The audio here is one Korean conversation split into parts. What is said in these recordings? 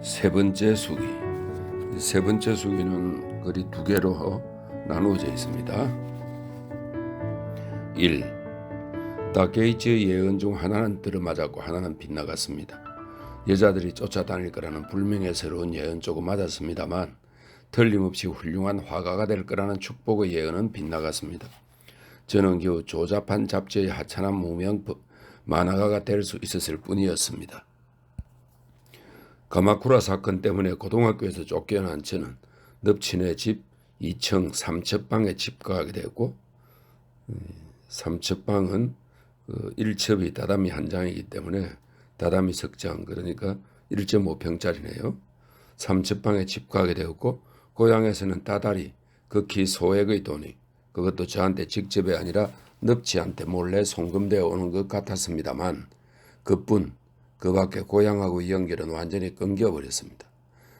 세 번째 수기. 세 번째 수기는 거리 두 개로 나누어져 있습니다. 1. 다게이츠의 예언 중 하나는 들어맞았고 하나는 빗나갔습니다. 여자들이 쫓아다닐 거라는 불명예 새로운 예언 조금 맞았습니다만 틀림없이 훌륭한 화가가 될 거라는 축복의 예언은 빗나갔습니다. 저는 겨우 조잡한 잡지의 하찮은 무명 만화가가 될 수 있었을 뿐이었습니다. 가마쿠라 사건 때문에 고등학교에서 쫓겨난 저는 넙친의 집 2층 삼첩방에 집가하게 되었고, 삼첩방은 1첩이 다다미 한 장이기 때문에 다다미 석장, 그러니까 1.5평짜리네요. 삼첩방에 집가하게 되었고, 고향에서는 다달이 극히 소액의 돈이, 그것도 저한테 직접이 아니라 넙치한테 몰래 송금되어 오는 것 같았습니다만, 그뿐 그 밖에 고향하고 연결은 완전히 끊겨버렸습니다.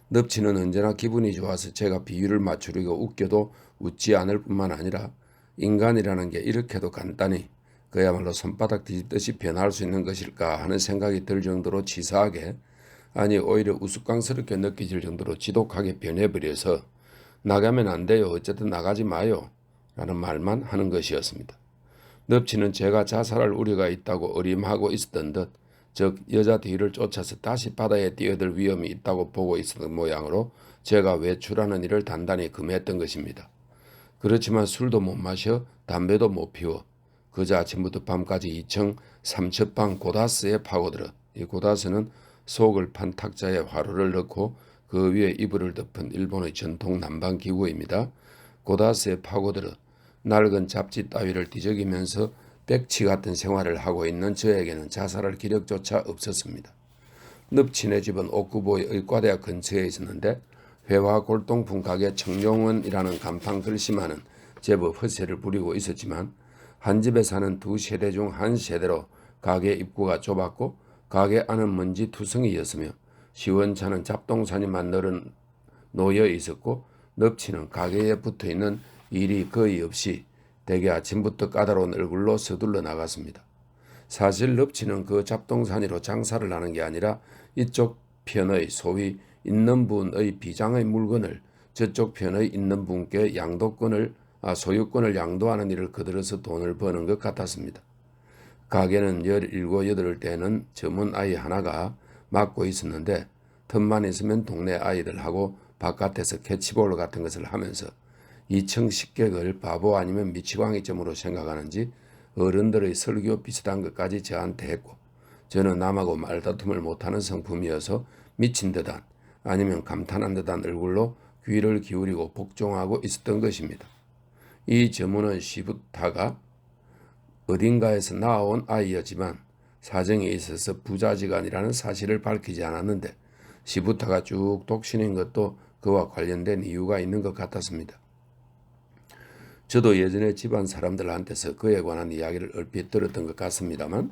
넙치는 언제나 기분이 좋아서 제가 비유를 맞추려고 웃겨도 웃지 않을 뿐만 아니라 인간이라는 게 이렇게도 간단히 그야말로 손바닥 뒤집듯이 변할 수 있는 것일까 하는 생각이 들 정도로 치사하게, 아니 오히려 우스꽝스럽게 느껴질 정도로 지독하게 변해버려서 나가면 안 돼요, 어쨌든 나가지 마요 라는 말만 하는 것이었습니다. 넙치는 제가 자살할 우려가 있다고 의심하고 있었던 듯, 즉 여자 뒤를 쫓아서 다시 바다에 뛰어들 위험이 있다고 보고 있었던 모양으로 제가 외출하는 일을 단단히 금했던 것입니다. 그렇지만 술도 못 마셔 담배도 못 피워 그저 아침부터 밤까지 2층 삼첩방 고다스에 파고들어, 이 고다스는 속을 판 탁자에 화로를 넣고 그 위에 이불을 덮은 일본의 전통 난방기구입니다. 고다스에 파고들어 낡은 잡지 따위를 뒤적이면서 백치 같은 생활을 하고 있는 저에게는 자살할 기력조차 없었습니다. 넙친의 집은 옥구보의 의과대학 근처에 있었는데 회화 골동품 가게 청룡원이라는 간판 글씨만은 제법 허세를 부리고 있었지만 한 집에 사는 두 세대 중 한 세대로 가게 입구가 좁았고 가게 안은 먼지 투성이였으며 시원찮은 잡동사니만 놓여 있었고 넙치는 가게에 붙어있는 일이 거의 없이 대개 아침부터 까다로운 얼굴로 서둘러 나갔습니다. 사실 넙치는 그 잡동사니로 장사를 하는 게 아니라 이쪽 편의 소위 있는 분의 비장의 물건을 저쪽 편의 있는 분께 소유권을 양도하는 일을 거들어서 돈을 버는 것 같았습니다. 가게는 17, 18대는 젊은 아이 하나가 맡고 있었는데 틈만 있으면 동네 아이들하고 바깥에서 캐치볼 같은 것을 하면서 2층 식객을 바보 아니면 미치광이점으로 생각하는지 어른들의 설교 비슷한 것까지 저한테 했고, 저는 남하고 말다툼을 못하는 성품이어서 미친 듯한 아니면 감탄한 듯한 얼굴로 귀를 기울이고 복종하고 있었던 것입니다. 이 저문은 시부타가 어딘가에서 나온 아이였지만 사정이 있어서 부자지간이라는 사실을 밝히지 않았는데 시부타가 쭉 독신인 것도 그와 관련된 이유가 있는 것 같았습니다. 저도 예전에 집안 사람들한테서 그에 관한 이야기를 얼핏 들었던 것 같습니다만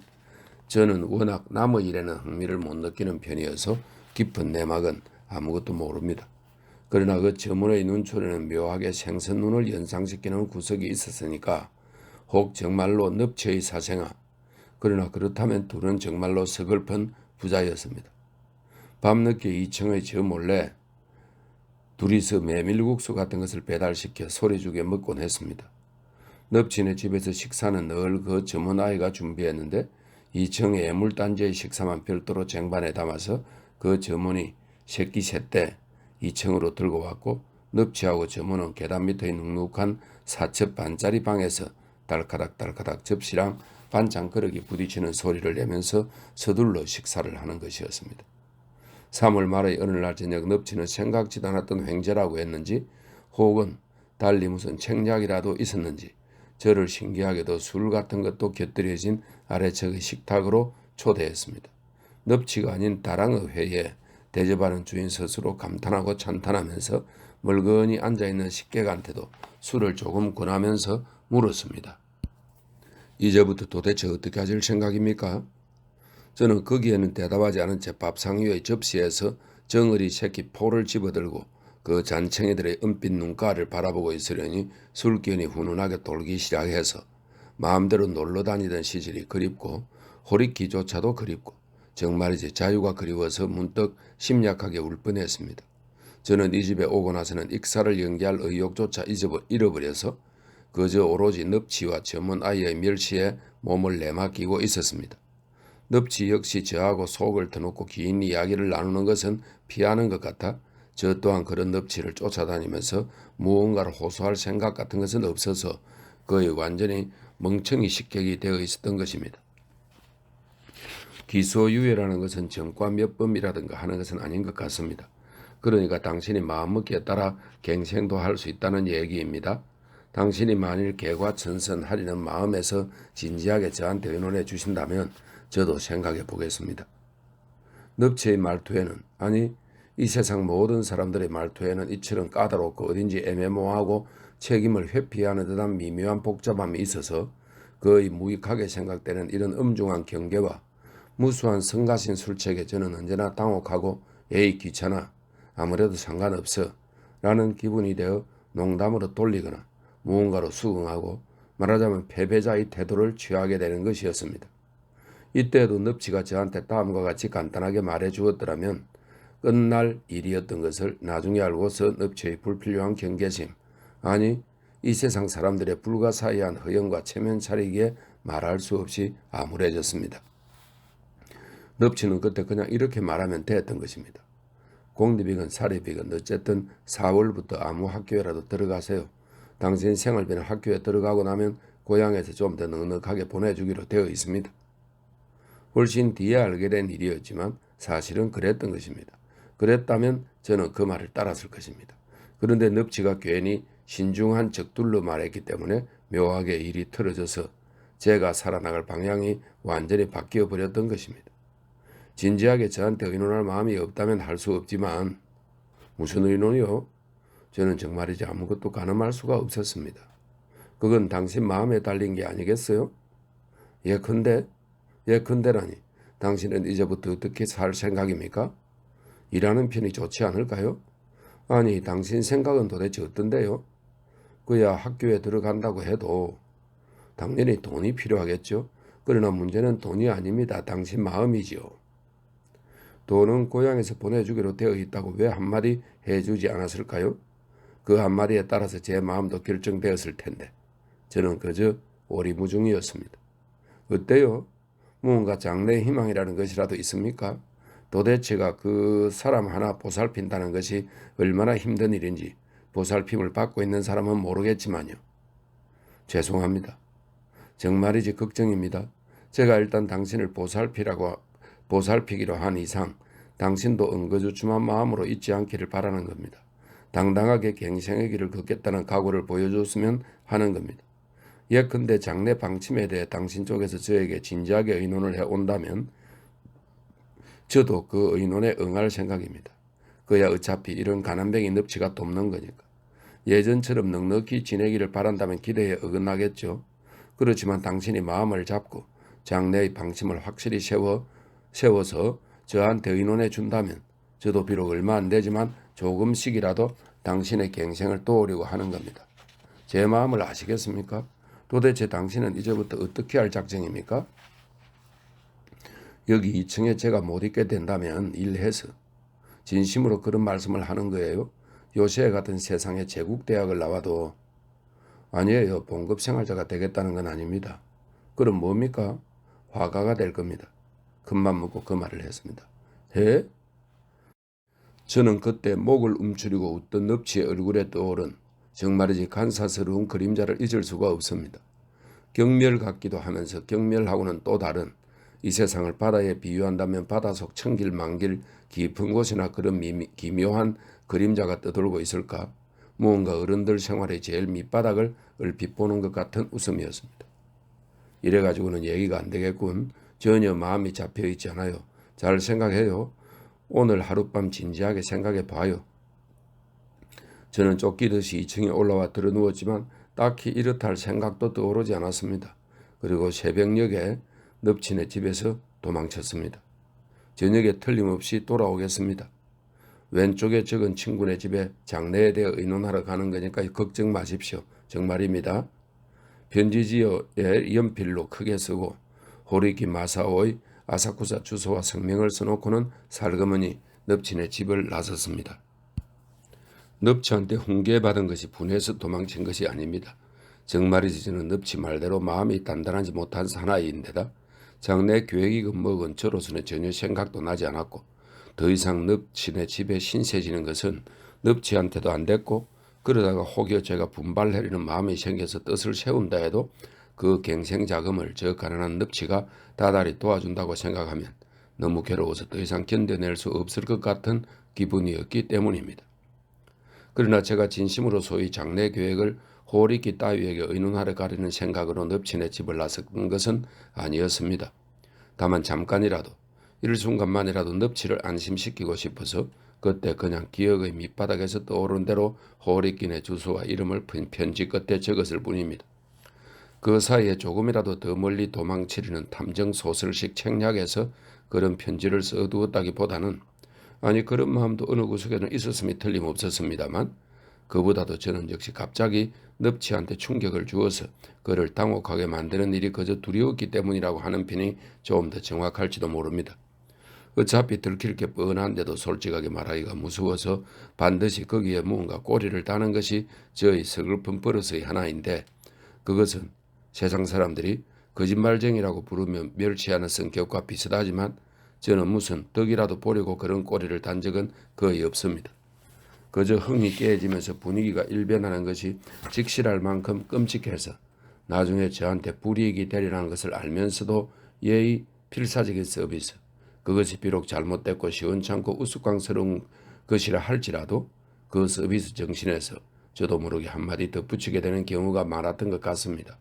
저는 워낙 남의 일에는 흥미를 못 느끼는 편이어서 깊은 내막은 아무것도 모릅니다. 그러나 그 저문의 눈초리는 묘하게 생선 눈을 연상시키는 구석이 있었으니까 혹 정말로 넙치의 사생아, 그러나 그렇다면 둘은 정말로 서글픈 부자였습니다. 밤늦게 2층의 저 몰래 둘이서 메밀국수 같은 것을 배달시켜 소리주게 먹곤 했습니다. 넙친의 집에서 식사는 늘 그 젊은 아이가 준비했는데 2층의 애물단지의 식사만 별도로 쟁반에 담아서 그 점원이 새끼 셋대 2층으로 들고 왔고 넙치하고 점원은 계단 밑의 눅눅한 4첩 반짜리 방에서 달카닥달카닥 접시랑 반찬 그릇이 부딪히는 소리를 내면서 서둘러 식사를 하는 것이었습니다. 3월 말의 어느 날 저녁 넙치는 생각지도 않았던 횡재라고 했는지 혹은 달리 무슨 책략이라도 있었는지 저를 신기하게도 술 같은 것도 곁들여진 아래측의 식탁으로 초대했습니다. 넙치가 아닌 다랑의 회에 대접하는 주인 스스로 감탄하고 찬탄하면서 멀거니 앉아있는 식객한테도 술을 조금 권하면서 물었습니다. 이제부터 도대체 어떻게 하실 생각입니까? 저는 거기에는 대답하지 않은 채 밥상 위의 접시에서 정어리 새끼 포를 집어들고 그 잔챙이들의 은빛 눈가를 바라보고 있으려니 술기운이 훈훈하게 돌기 시작해서 마음대로 놀러 다니던 시절이 그립고 호리기조차도 그립고 정말이지 자유가 그리워서 문득 심약하게 울 뻔했습니다. 저는 이 집에 오고 나서는 익사를 연기할 의욕조차 잃어버려서 그저 오로지 넙치와 젊은 아이의 멸시에 몸을 내맡기고 있었습니다. 넙치 역시 저하고 속을 터놓고 긴 이야기를 나누는 것은 피하는 것 같아 저 또한 그런 넙치를 쫓아다니면서 무언가를 호소할 생각 같은 것은 없어서 거의 완전히 멍청이 식객이 되어 있었던 것입니다. 기소유예라는 것은 정과 몇 범이라든가 하는 것은 아닌 것 같습니다. 그러니까 당신이 마음먹기에 따라 갱생도 할 수 있다는 얘기입니다. 당신이 만일 개과천선하려는 마음에서 진지하게 저한테 의논해 주신다면 저도 생각해 보겠습니다. 넙치의 말투에는, 아니 이 세상 모든 사람들의 말투에는 이처럼 까다롭고 어딘지 애매모호하고 책임을 회피하는 듯한 미묘한 복잡함이 있어서 거의 무익하게 생각되는 이런 엄중한 경계와 무수한 성가신 술책에 저는 언제나 당혹하고 에이 귀찮아 아무래도 상관없어 라는 기분이 되어 농담으로 돌리거나 무언가로 수긍하고 말하자면 패배자의 태도를 취하게 되는 것이었습니다. 이때에도 넙치가 저한테 다음과 같이 간단하게 말해 주었더라면 끝날 일이었던 것을 나중에 알고서 넙치의 불필요한 경계심, 아니 이 세상 사람들의 불가사의한 허영과 체면 차리기에 말할 수 없이 암울해졌습니다. 넙치는 그때 그냥 이렇게 말하면 됐던 것입니다. 공립이건 사립이건 어쨌든 4월부터 아무 학교에라도 들어가세요. 당신 생활비는 학교에 들어가고 나면 고향에서 좀 더 넉넉하게 보내주기로 되어 있습니다. 훨씬 뒤에 알게 된 일이었지만 사실은 그랬던 것입니다. 그랬다면 저는 그 말을 따랐을 것입니다. 그런데 넙치가 괜히 신중한 적둘로 말했기 때문에 묘하게 일이 틀어져서 제가 살아나갈 방향이 완전히 바뀌어 버렸던 것입니다. 진지하게 저한테 의논할 마음이 없다면 할 수 없지만 무슨 의논이요? 저는 정말이지 아무것도 가늠할 수가 없었습니다. 그건 당신 마음에 달린 게 아니겠어요? 예컨대라니 당신은 이제부터 어떻게 살 생각입니까? 일하는 편이 좋지 않을까요? 아니 당신 생각은 도대체 어떤데요? 그야 학교에 들어간다고 해도 당연히 돈이 필요하겠죠. 그러나 문제는 돈이 아닙니다. 당신 마음이지요. 돈은 고향에서 보내주기로 되어 있다고 왜 한마디 해주지 않았을까요? 그 한마디에 따라서 제 마음도 결정되었을 텐데 저는 그저 오리무중이었습니다. 어때요? 무언가 장래의 희망이라는 것이라도 있습니까? 도대체가 그 사람 하나 보살핀다는 것이 얼마나 힘든 일인지 보살핌을 받고 있는 사람은 모르겠지만요. 죄송합니다. 정말이지 걱정입니다. 제가 일단 당신을 보살피기로 한 이상 당신도 엉거주춤한 마음으로 있지 않기를 바라는 겁니다. 당당하게 갱생의 길을 걷겠다는 각오를 보여줬으면 하는 겁니다. 예컨대 장래 방침에 대해 당신 쪽에서 저에게 진지하게 의논을 해온다면 저도 그 의논에 응할 생각입니다. 그야 어차피 이런 가난뱅이 넙치가 돕는 거니까. 예전처럼 넉넉히 지내기를 바란다면 기대에 어긋나겠죠. 그렇지만 당신이 마음을 잡고 장래의 방침을 확실히 세워서 저한테 의논해 준다면 저도 비록 얼마 안 되지만 조금씩이라도 당신의 갱생을 도우려고 하는 겁니다. 제 마음을 아시겠습니까? 도대체 당신은 이제부터 어떻게 할 작정입니까? 여기 2층에 제가 못 있게 된다면 일해서 진심으로 그런 말씀을 하는 거예요. 요새 같은 세상에 제국대학을 나와도 아니에요. 봉급생활자가 되겠다는 건 아닙니다. 그럼 뭡니까? 화가가 될 겁니다. 큰맘 먹고 그 말을 했습니다. 해? 저는 그때 목을 움츠리고 웃던 넙치의 얼굴에 떠오른 정말이지 간사스러운 그림자를 잊을 수가 없습니다. 경멸 같기도 하면서 경멸하고는 또 다른 이 세상을 바다에 비유한다면 바다 속 천길만길 깊은 곳이나 그런 기묘한 그림자가 떠돌고 있을까? 무언가 어른들 생활의 제일 밑바닥을 얼핏 보는 것 같은 웃음이었습니다. 이래가지고는 얘기가 안 되겠군. 전혀 마음이 잡혀있지 않아요. 잘 생각해요. 오늘 하룻밤 진지하게 생각해 봐요. 저는 쫓기듯이 2층에 올라와 들어누웠지만 딱히 이렇다 할 생각도 떠오르지 않았습니다. 그리고 새벽녘에 넙치네 집에서 도망쳤습니다. 저녁에 틀림없이 돌아오겠습니다. 왼쪽에 적은 친구네 집에 장래에 대해 의논하러 가는 거니까 걱정 마십시오. 정말입니다. 편지지어에 연필로 크게 쓰고 호리키 마사오의 아사쿠사 주소와 성명을 써놓고는 살그머니 넙치네 집을 나섰습니다. 넙치한테 훈계받은 것이 분해서 도망친 것이 아닙니다. 정말이지 저는 넙치 말대로 마음이 단단하지 못한 사나이인데다 장래 계획이 먹은 저로서는 전혀 생각도 나지 않았고 더 이상 넙치네 집에 신세지는 것은 넙치한테도 안 됐고 그러다가 혹여 제가 분발하려는 마음이 생겨서 뜻을 세운다 해도 그 갱생자금을 저 가난한 넙치가 다달이 도와준다고 생각하면 너무 괴로워서 더 이상 견뎌낼 수 없을 것 같은 기분이었기 때문입니다. 그러나 제가 진심으로 소위 장래 계획을 호리끼 따위에게 의논하러 가려는 생각으로 넙치네 집을 나섰던 것은 아니었습니다. 다만 잠깐이라도 일순간만이라도 넙치를 안심시키고 싶어서 그때 그냥 기억의 밑바닥에서 떠오른 대로 호리끼네 주소와 이름을 편지 끝에 적었을 뿐입니다. 그 사이에 조금이라도 더 멀리 도망치려는 탐정소설식 책략에서 그런 편지를 써두었다기보다는 아니 그런 마음도 어느 구석에는 있었음이 틀림없었습니다만 그보다도 저는 역시 갑자기 넙치한테 충격을 주어서 그를 당혹하게 만드는 일이 그저 두려웠기 때문이라고 하는 편이 좀 더 정확할지도 모릅니다. 어차피 들킬 게 뻔한데도 솔직하게 말하기가 무서워서 반드시 거기에 무언가 꼬리를 다는 것이 저의 서글픈 버릇의 하나인데 그것은 세상 사람들이 거짓말쟁이라고 부르며 멸치하는 성격과 비슷하지만 저는 무슨 떡이라도 보려고 그런 꼬리를 단 적은 거의 없습니다. 그저 흥이 깨지면서 분위기가 일변하는 것이 직실할 만큼 끔찍해서 나중에 저한테 불이익이 되리라는 것을 알면서도 예의 필사적인 서비스, 그것이 비록 잘못됐고 시원찮고 우스꽝스러운 것이라 할지라도 그 서비스 정신에서 저도 모르게 한마디 덧붙이게 되는 경우가 많았던 것 같습니다.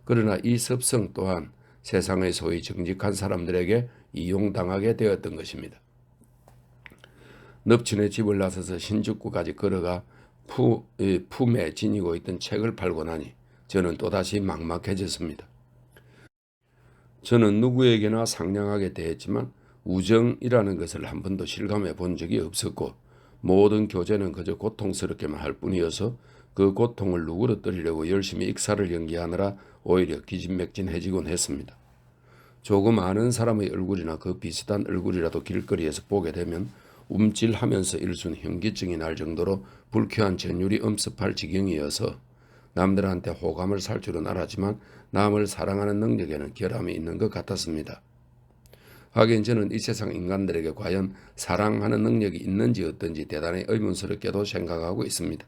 그러나 이 습성 또한 세상의 소위 정직한 사람들에게 이용당하게 되었던 것입니다. 넙치네 집을 나서서 신주쿠까지 걸어가 품에 지니고 있던 책을 팔고 나니 저는 또다시 막막해졌습니다. 저는 누구에게나 상냥하게 대했지만 우정이라는 것을 한 번도 실감해 본 적이 없었고 모든 교제는 그저 고통스럽게만 할 뿐이어서 그 고통을 누그러뜨리려고 열심히 익사를 연기하느라 오히려 기진맥진해지곤 했습니다. 조금 아는 사람의 얼굴이나 그 비슷한 얼굴이라도 길거리에서 보게 되면 움찔하면서 일순 현기증이 날 정도로 불쾌한 전율이 엄습할 지경이어서 남들한테 호감을 살 줄은 알았지만 남을 사랑하는 능력에는 결함이 있는 것 같았습니다. 하긴 저는 이 세상 인간들에게 과연 사랑하는 능력이 있는지 어떤지 대단히 의문스럽게도 생각하고 있습니다.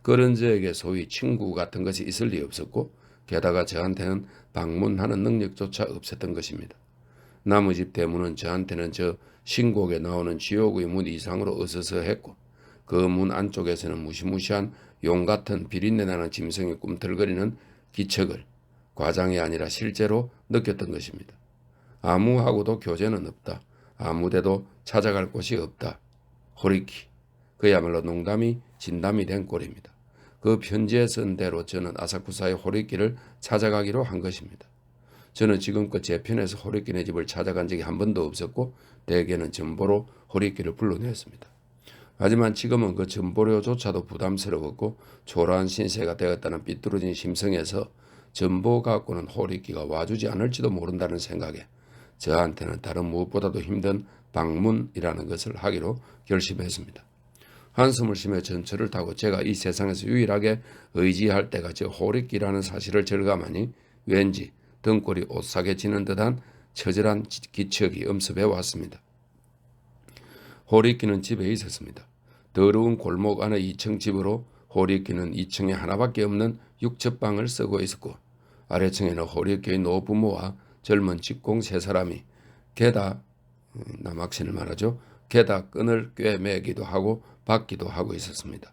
그런 저에게 소위 친구 같은 것이 있을 리 없었고 게다가 저한테는 방문하는 능력조차 없었던 것입니다. 남의 집 대문은 저한테는 저 신곡에 나오는 지옥의 문 이상으로 어서서했고 그 문 안쪽에서는 무시무시한 용 같은 비린내 나는 짐승이 꿈틀거리는 기척을 과장이 아니라 실제로 느꼈던 것입니다. 아무하고도 교제는 없다. 아무데도 찾아갈 곳이 없다. 호리키. 그야말로 농담이 진담이 된 꼴입니다. 그 편지에 쓴 대로 저는 아사쿠사의 호리키를 찾아가기로 한 것입니다. 저는 지금껏 제 편에서 호리키네 집을 찾아간 적이 한 번도 없었고 대개는 전보로 호리키를 불러냈습니다. 하지만 지금은 그 전보료조차도 부담스러웠고 초라한 신세가 되었다는 삐뚤어진 심성에서 전보 갖고는 호리키가 와주지 않을지도 모른다는 생각에 저한테는 다른 무엇보다도 힘든 방문이라는 것을 하기로 결심했습니다. 한숨을 쉬며 전철을 타고 제가 이 세상에서 유일하게 의지할 때가 저 호리끼라는 사실을 절감하니 왠지 등골이 오싹해지는 듯한 처절한 기척이 엄습해 왔습니다. 호리끼는 집에 있었습니다. 더러운 골목 안의 2층 집으로 호리끼는 2층에 하나밖에 없는 육첩방을 쓰고 있었고 아래층에는 호리끼의 노부모와 젊은 직공 3사람이 게다 남학신을 말하죠. 게다 끈을 꿰매기도 하고 받기도 하고 있었습니다.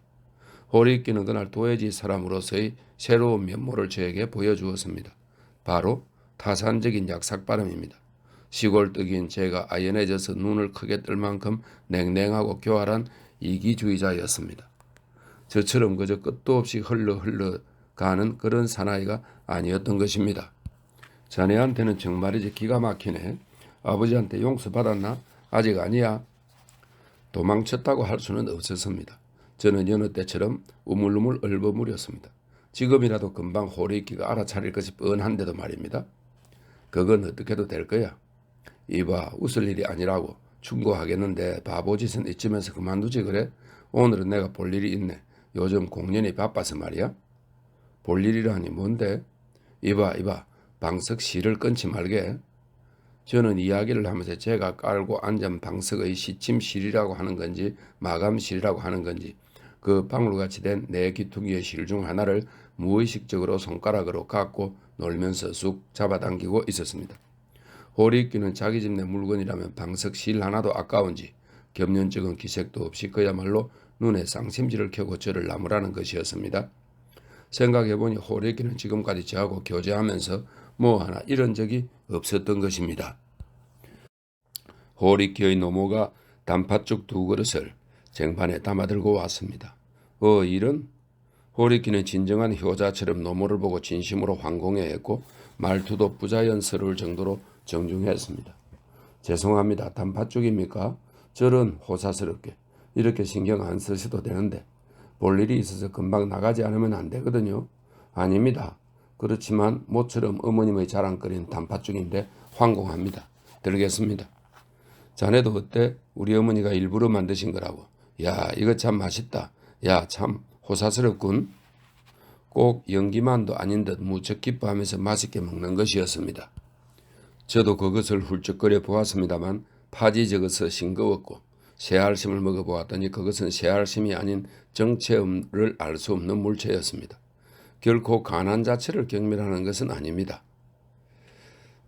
호리끼는 그날 도해지 사람으로서의 새로운 면모를 저에게 보여주었습니다. 바로 타산적인 약삭발음입니다. 시골뜨기인 제가 아연해져서 눈을 크게 뜰 만큼 냉랭하고 교활한 이기주의자였습니다. 저처럼 그저 끝도 없이 흘러가는 그런 사나이가 아니었던 것입니다. 자네한테는 정말이지 기가 막히네. 아버지한테 용서받았나? 아직 아니야. 도망쳤다고 할 수는 없었습니다. 저는 여느 때처럼 우물우물 얼버무렸습니다. 지금이라도 금방 호리끼가 알아차릴 것이 뻔한데도 말입니다. 그건 어떻게 해도 될 거야. 이봐 웃을 일이 아니라고 충고하겠는데 바보짓은 이쯤에서 그만두지 그래? 오늘은 내가 볼 일이 있네. 요즘 공연이 바빠서 말이야. 볼 일이라니 뭔데? 이봐 방석 실을 끊지 말게. 저는 이야기를 하면서 제가 깔고 앉은 방석의 시침실이라고 하는 건지 마감실이라고 하는 건지 그 방울같이 된 내 귀퉁이의 실 중 하나를 무의식적으로 손가락으로 갖고 놀면서 쑥 잡아당기고 있었습니다. 호리끼는 자기 집 내 물건이라면 방석 실 하나도 아까운지 겹년쩍은 기색도 없이 그야말로 눈에 쌍심지를 켜고 저를 나무라는 것이었습니다. 생각해보니 호리끼는 지금까지 저하고 교제하면서 뭐 하나 이런 적이 없었던 것입니다. 호리끼의 노모가 단팥죽 2그릇을 쟁반에 담아들고 왔습니다. 이런? 호리끼는 진정한 효자처럼 노모를 보고 진심으로 황공해했고 말투도 부자연스러울 정도로 정중했습니다. 죄송합니다. 단팥죽입니까? 저런 호사스럽게 이렇게 신경 안 쓰셔도 되는데 볼 일이 있어서 금방 나가지 않으면 안 되거든요. 아닙니다. 그렇지만 모처럼 어머님의 자랑거리는 단팥죽인데 황공합니다. 들겠습니다. 자네도 어때? 우리 어머니가 일부러 만드신 거라고. 야 이거 참 맛있다. 야 참 호사스럽군. 꼭 연기만도 아닌 듯 무척 기뻐하면서 맛있게 먹는 것이었습니다. 저도 그것을 훌쩍거려 보았습니다만 파지 적어서 싱거웠고 새알심을 먹어보았더니 그것은 새알심이 아닌 정체를 알 수 없는 물체였습니다. 결코 가난 자체를 경멸하는 것은 아닙니다.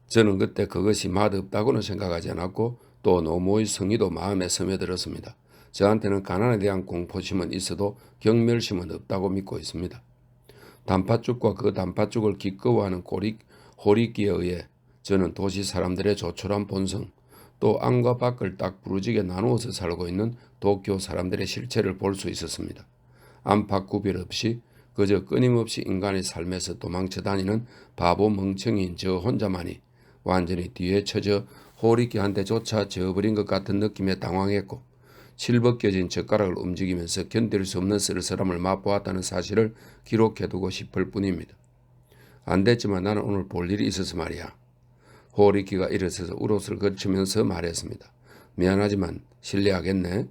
저는 그때 그것이 맛없다고는 생각하지 않았고 또 노모의 성의도 마음에 스며들었습니다. 저한테는 가난에 대한 공포심은 있어도 경멸심은 없다고 믿고 있습니다. 단팥죽과 그 단팥죽을 기꺼워하는 호리끼에 의해 저는 도시 사람들의 조촐한 본성, 또 안과 밖을 딱 부르지게 나누어서 살고 있는 도쿄 사람들의 실체를 볼 수 있었습니다. 안팎 구별 없이 그저 끊임없이 인간의 삶에서 도망쳐 다니는 바보 멍청이인 저 혼자만이 완전히 뒤에 처져 호리끼한테조차 져버린 것 같은 느낌에 당황했고 실벗겨진 젓가락을 움직이면서 견딜 수 없는 쓸쓸함을 맛보았다는 사실을 기록해두고 싶을 뿐입니다. 안 됐지만 나는 오늘 볼 일이 있어서 말이야. 호리끼가 일어서서 울옷을 거치면서 말했습니다. 미안하지만 실례하겠네.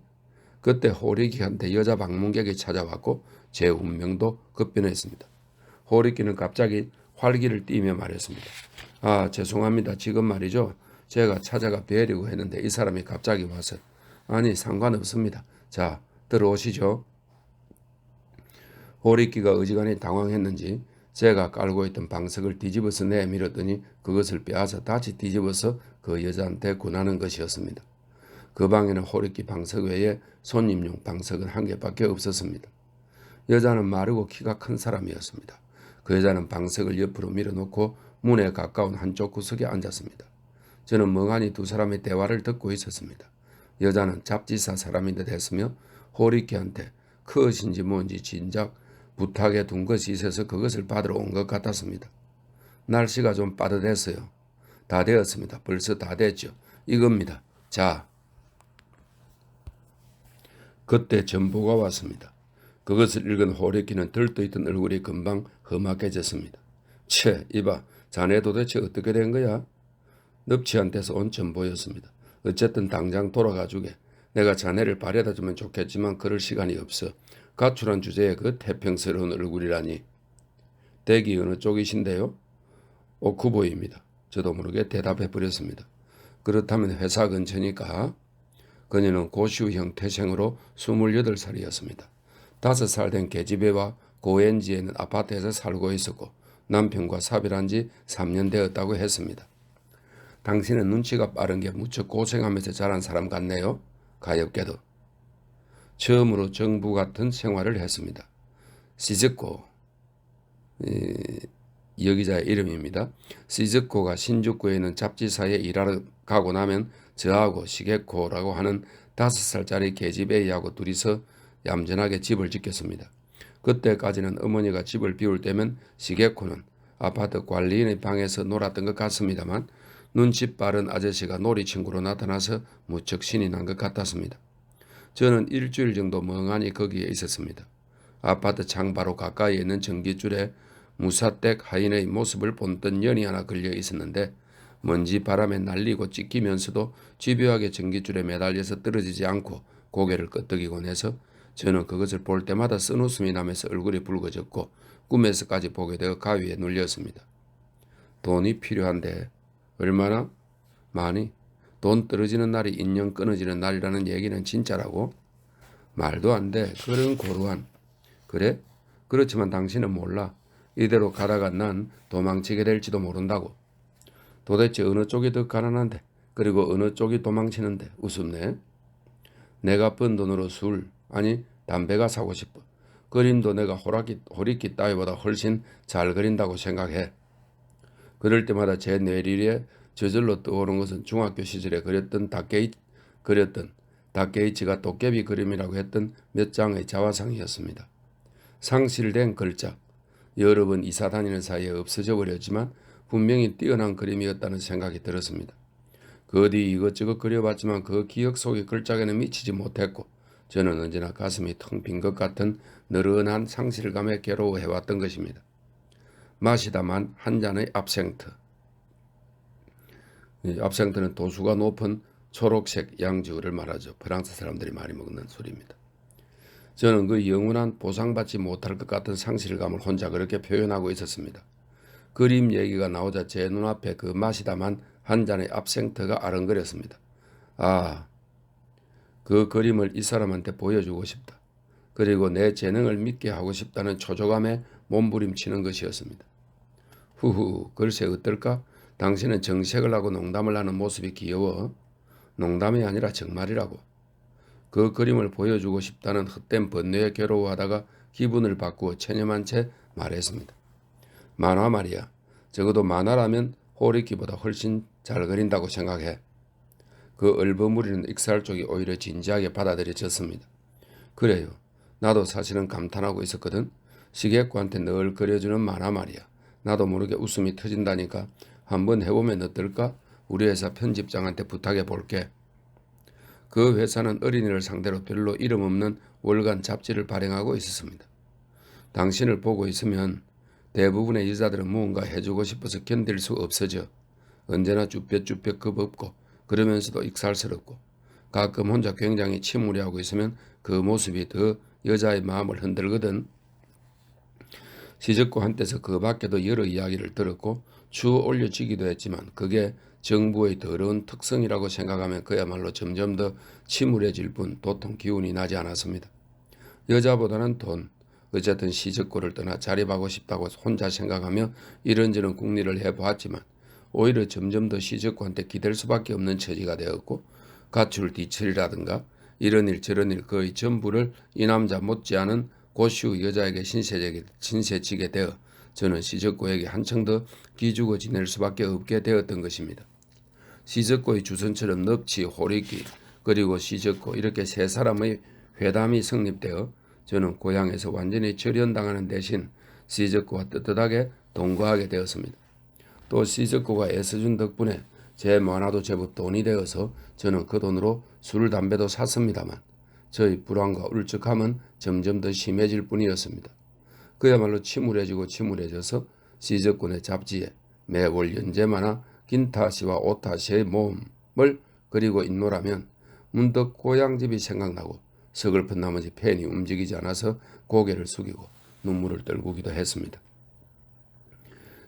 그때 호리끼한테 여자 방문객이 찾아왔고 제 운명도 급변했습니다. 호리끼는 갑자기 활기를 띠며 말했습니다. 죄송합니다. 지금 말이죠. 제가 찾아가 뵈려고 했는데 이 사람이 갑자기 와서 아니 상관없습니다. 자 들어오시죠. 호리끼가 어지간히 당황했는지 제가 깔고 있던 방석을 뒤집어서 내밀었더니 그것을 빼앗아 다시 뒤집어서 그 여자한테 권하는 것이었습니다. 그 방에는 호리끼 방석 외에 손님용 방석은 한 개밖에 없었습니다. 여자는 마르고 키가 큰 사람이었습니다. 그 여자는 방석을 옆으로 밀어놓고 문에 가까운 한쪽 구석에 앉았습니다. 저는 멍하니 두 사람의 대화를 듣고 있었습니다. 여자는 잡지사 사람인 듯 했으며 호리끼한테 그것인지 뭔지 진작 부탁해 둔 것이 있어서 그것을 받으러 온 것 같았습니다. 날씨가 좀 빠듯했어요. 다 되었습니다. 벌써 다 됐죠. 이겁니다. 자. 그때 전보가 왔습니다. 그것을 읽은 호리끼는 들떠있던 얼굴이 금방 험악해졌습니다. 이봐, 자네 도대체 어떻게 된 거야? 납치한테서 온 전보였습니다. 어쨌든 당장 돌아가주게. 내가 자네를 바래다주면 좋겠지만 그럴 시간이 없어. 가출한 주제에 그 태평스러운 얼굴이라니. 댁이 어느 쪽이신데요? 오쿠보입니다. 저도 모르게 대답해버렸습니다. 그렇다면 회사 근처니까. 그녀는 고시우형 태생으로 28살이었습니다. 5살 된 계집애와 고엔지에 있는 아파트에서 살고 있었고 남편과 사별한 지 3년 되었다고 했습니다. 당신은 눈치가 빠른 게 무척 고생하면서 자란 사람 같네요. 가엾게도. 처음으로 정부 같은 생활을 했습니다. 시즈코, 여기자의 이름입니다. 시즈코가 신주쿠에 있는 잡지사에 일하러 가고 나면 저하고 시게코라고 하는 5살짜리 계집애하고 둘이서 얌전하게 집을 지켰습니다. 그때까지는 어머니가 집을 비울 때면 시게코는 아파트 관리인의 방에서 놀았던 것 같습니다만 눈치 빠른 아저씨가 놀이친구로 나타나서 무척 신이 난 것 같았습니다. 저는 일주일 정도 멍하니 거기에 있었습니다. 아파트 창 바로 가까이에 있는 전깃줄에 무사댁 하인의 모습을 본뜬 연이 하나 걸려 있었는데 먼지 바람에 날리고 찢기면서도 집요하게 전깃줄에 매달려서 떨어지지 않고 고개를 끄덕이곤 해서 저는 그것을 볼 때마다 쓴웃음이 나면서 얼굴이 붉어졌고 꿈에서까지 보게 되어 가위에 눌렸습니다. 돈이 필요한데 얼마나 많이? 돈 떨어지는 날이 인연 끊어지는 날이라는 얘기는 진짜라고? 말도 안 돼. 그런 고루한. 그래? 그렇지만 당신은 몰라. 이대로 가다가 난 도망치게 될지도 모른다고. 도대체 어느 쪽이 더 가난한데? 그리고 어느 쪽이 도망치는데? 우습네. 내가 번 돈으로 술, 아니 담배가 사고 싶어. 그림도 내가 호리끼 따위보다 훨씬 잘 그린다고 생각해. 그럴 때마다 제 뇌리에 저절로 떠오른 것은 중학교 시절에 그렸던 닥게이츠가 도깨비 그림이라고 했던 몇 장의 자화상이었습니다. 상실된 걸작, 여러 번 이사 다니는 사이에 없어져 버렸지만 분명히 뛰어난 그림이었다는 생각이 들었습니다. 그 뒤 이것저것 그려봤지만 그 기억 속의 걸작에는 미치지 못했고 저는 언제나 가슴이 텅 빈 것 같은 느른한 상실감에 괴로워해왔던 것입니다. 마시다만 한 잔의 압생트. 압생트는 도수가 높은 초록색 양주를 말하죠. 프랑스 사람들이 많이 먹는 술입니다. 저는 그 영원한 보상받지 못할 것 같은 상실감을 혼자 그렇게 표현하고 있었습니다. 그림 얘기가 나오자 제 눈앞에 그 마시다만 한 잔의 압생트가 아른거렸습니다. 아, 그 그림을 이 사람한테 보여주고 싶다. 그리고 내 재능을 믿게 하고 싶다는 초조감에 몸부림치는 것이었습니다. 후후, 글쎄 어떨까? 당신은 정색을 하고 농담을 하는 모습이 귀여워. 농담이 아니라 정말이라고. 그 그림을 보여주고 싶다는 헛된 번뇌에 괴로워하다가 기분을 바꾸어 체념한 채 말했습니다. 만화 말이야. 적어도 만화라면 호리끼보다 훨씬 잘 그린다고 생각해. 그 얼버무리는 익살 쪽이 오히려 진지하게 받아들여졌습니다. 그래요. 나도 사실은 감탄하고 있었거든. 시객구한테 늘 그려주는 만화 말이야. 나도 모르게 웃음이 터진다니까. 한번 해보면 어떨까? 우리 회사 편집장한테 부탁해 볼게. 그 회사는 어린이를 상대로 별로 이름 없는 월간 잡지를 발행하고 있었습니다. 당신을 보고 있으면 대부분의 여자들은 무언가 해주고 싶어서 견딜 수 없어져. 언제나 쭈뼛쭈뼛 겁없고 그러면서도 익살스럽고 가끔 혼자 굉장히 침울해하고 있으면 그 모습이 더 여자의 마음을 흔들거든. 시적고 한때서 그 밖에도 여러 이야기를 들었고 추어 올려지기도 했지만 그게 정부의 더러운 특성이라고 생각하면 그야말로 점점 더 침울해질 뿐 도통 기운이 나지 않았습니다. 여자보다는 돈, 어쨌든 시적고를 떠나 자립하고 싶다고 혼자 생각하며 이런저런 궁리를 해보았지만 오히려 점점 더 시적고한테 기댈 수밖에 없는 처지가 되었고 가출 뒤처리라든가 이런 일 저런 일 거의 전부를 이 남자 못지않은 고시우 여자에게 신세지게 되어 저는 시적고에게 한층 더 기죽어 지낼 수밖에 없게 되었던 것입니다. 시적고의 주선처럼 넙치, 호리끼 그리고 시적고 이렇게 세 사람의 회담이 성립되어 저는 고향에서 완전히 절연당하는 대신 시적고와 떳떳하게 동거하게 되었습니다. 또 시적고가 애써준 덕분에 제 만화도 제법 돈이 되어서 저는 그 돈으로 술, 담배도 샀습니다만 저의 불안과 울적함은 점점 더 심해질 뿐이었습니다. 그야말로 침울해져서 시적군의 잡지에 매월 연재마나 긴타시와 오타시의 모험을 그리고 있노라면 문득 고향집이 생각나고 서글픈 나머지 펜이 움직이지 않아서 고개를 숙이고 눈물을 떨구기도 했습니다.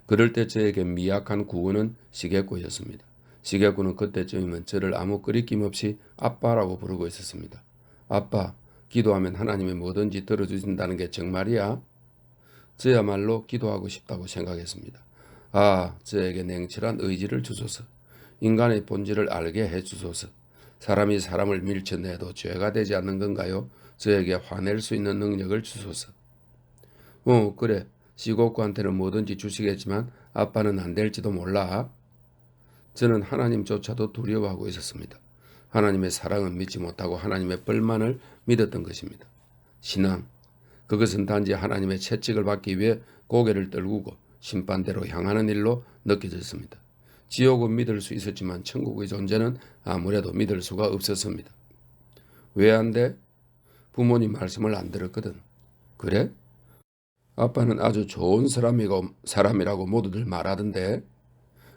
그럴 때 저에게 미약한 구원은 시계꾸였습니다. 시계꾸는 그때쯤이면 저를 아무 끄리낌 없이 아빠라고 부르고 있었습니다. 아빠, 기도하면 하나님이 뭐든지 들어주신다는 게 정말이야? 저야말로 기도하고 싶다고 생각했습니다. 아, 저에게 냉철한 의지를 주소서. 인간의 본질을 알게 해주소서. 사람이 사람을 밀쳐내도 죄가 되지 않는 건가요? 저에게 화낼 수 있는 능력을 주소서. 그래. 시고꾸한테는 뭐든지 주시겠지만 아빠는 안 될지도 몰라. 저는 하나님조차도 두려워하고 있었습니다. 하나님의 사랑은 믿지 못하고 하나님의 벌만을 믿었던 것입니다. 신앙, 그것은 단지 하나님의 채찍을 받기 위해 고개를 떨구고 심판대로 향하는 일로 느껴졌습니다. 지옥은 믿을 수 있었지만 천국의 존재는 아무래도 믿을 수가 없었습니다. 왜 안 돼? 부모님 말씀을 안 들었거든. 그래? 아빠는 아주 좋은 사람이라고 모두들 말하던데.